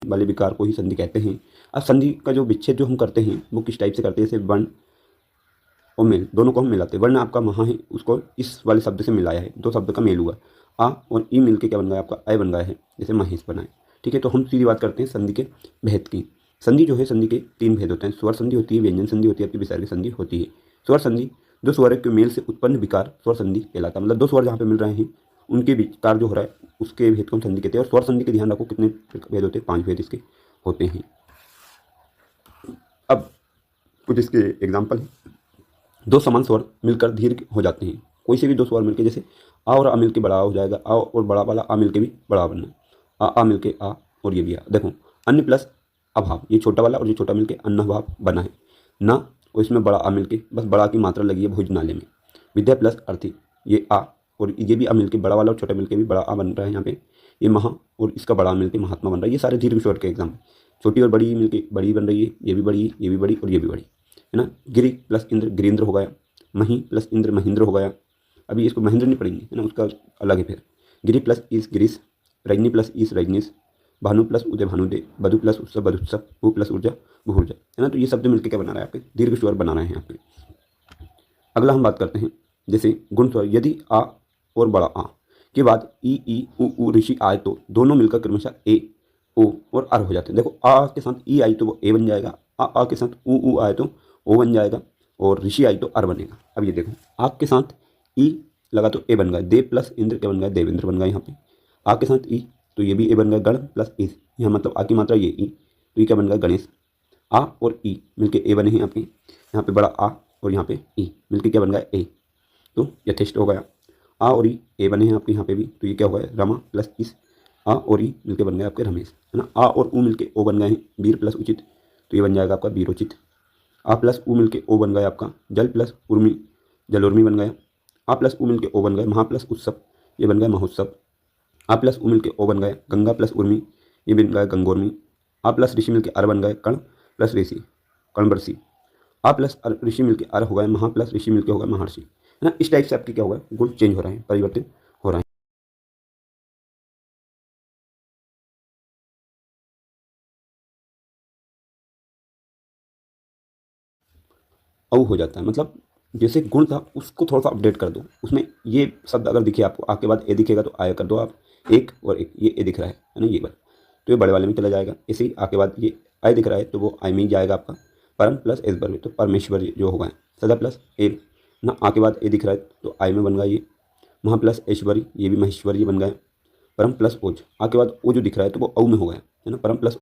वाले विकार को ही संधि कहते हैं। अब संधि का जो विच्छेद जो हम करते हैं वो किस टाइप से करते हैं, जैसे वर्ण और मेल दोनों को हम मिलाते हैं। वर्ण आपका महा है, उसको इस वाले शब्द से मिलाया है, दो शब्द का मेल हुआ, आ और ई मिलके क्या बन गया आपका अय बन गया है, जैसे महेश बना है। ठीक है, तो हम सीधी बात करते हैं संधि के भेद की। संधि जो है, संधि के तीन भेद होते हैं। स्वर संधि होती है, व्यंजन संधि होती है, आपकी विसर्ग संधि होती है। स्वर संधि, दो स्वर के मेल से उत्पन्न विकार स्वर संधि कहलाता है। मतलब दो स्वर जहाँ पे मिल रहे हैं उनके विकार जो हो रहा है उसके भेद को हम संधि कहते हैं। और स्वर संधि के ध्यान रखो कितने भेद होते हैं, 5 भेद इसके होते हैं। अब कुछ इसके एग्जाम्पल है। दो समान स्वर मिलकर दीर्घ हो जाते हैं। कोई से भी दो स्वर मिलकर, जैसे आ और आ मिलके बड़ा हो जाएगा, आ और बड़ा वाला आ मिलके भी बड़ा बनना, आ मिलके आ और ये भी आ। देखो अन्य प्लस अभाव, ये छोटा वाला और ये छोटा मिलके अन्न अभाव बना है ना, और इसमें बड़ा आ मिलके बस बड़ा की मात्रा लगी है भोजनालय में। विद्या प्लस अर्थी, ये आ और ये भी आ मिलके बड़ा वाला और छोटा मिलके भी बड़ा आ बन रहा है यहाँ पे। ये महा और इसका बड़ा मिलके महात्मा बन रहा है। ये सारे दीर्घ स्वर के एग्जाम, छोटी और बड़ी मिलके बड़ी बन रही है, ये भी बड़ी, ये भी बड़ी और ये भी बड़ी, है ना। गिरी प्लस इंद्र गिरीन्द्र हो गया, मही प्लस इंद्र महेंद्र हो गया। अभी इसको महेंद्र नहीं पढ़ेंगे, है ना, उसका अलग है फिर। गिरी प्लस ईस गिरीश, रजनी प्लस ईस रजनीश, भानु प्लस उदय भानुदय, बधु प्लस उत्सव बधुत्सव, भू प्लस ऊर्जा भूर्जा, है ना। तो ये शब्द मिलकर क्या बना रहा है, आपके दीर्घ स्वर बना रहे हैं आपके। अगला हम बात करते हैं जैसे गुण स्वर। यदि आ और बड़ा आ के बाद ई उ ऋषि आए तो दोनों मिलकर क्रमशः ए ओ और अर हो जाते हैं। देखो आ के साथ ई आई तो वो ए बन जाएगा, आ के साथ उ आए तो ओ बन जाएगा, और ऋषि आई तो अर बनेगा। अब ये देखो आग के साथ ई लगा तो ए बन गया, देव प्लस इंद्र क्या बन गया, देवेंद्र बन गया यहाँ पे। आग के साथ ई तो ये भी ए बन गया, गण प्लस इस, यहाँ मतलब आ की मात्रा ये ई, तो ये क्या बन गया, गणेश। आ और ई मिलके ए बने हैं आपके, यहाँ पे बड़ा आ और यहाँ पे ई मिलके क्या बन गया, ए, तो यथेष्ट हो गया। आ और ई ए बने हैं आपके यहाँ पे भी, तो ये क्या हो गया, रमा प्लस इस, आ और ई मिलके बन गए आपके रमेश, है ना। आ और ऊ मिलके ओ बन गए हैं, वीर प्लस उचित, तो ये बन जाएगा आपका वीरोचित। आ प्लस ऊ मिलके ओ बन गया आपका जल प्लस उर्मी, जलोर्मी बन गया। आ प्लस ऊ मिलके ओ बन गए महा प्लस उत्सव, ये बन गया महोत्सव। आ प्लस ऊ मिलके ओ बन गया गंगा प्लस उर्मी, ये बन गया गंगोर्मी। आ प्लस ऋषि मिलके अर बन गए कर्ण प्लस ऋषि, कर्णवर्षी। आ प्लस ऋषि मिलके अर हो गए महा प्लस ऋषि मिलके हो गए महर्षि, है ना। इस टाइप से आपके क्या होगा, गुण चेंज हो रहे हैं, परिवर्तित हो रहे हैं। औ हो जाता है, मतलब जैसे गुण था उसको थोड़ा सा अपडेट कर दो। उसमें ये शब्द अगर दिखे आपको, आ के बाद ए दिखेगा तो आया कर दो आप, एक और एक, ये ए दिख रहा है ना, ये बात, तो ये बड़े वाले में चला जाएगा। इसे ही आ के बाद ये आय दिख रहा है तो वो आई में ही जाएगा आपका। परम प्लस एस बर में तो परमेश्वर जो होगा, सदा प्लस ए ना, आ के बाद ए दिख रहा है तो आई में बन गया ये। महा प्लस ऐश्वर्य, ये भी महेश्वरी बन गया। परम प्लस ओज, आ के बाद ओ जो दिख रहा है तो वो औ में हो गया, है ना। परम प्लस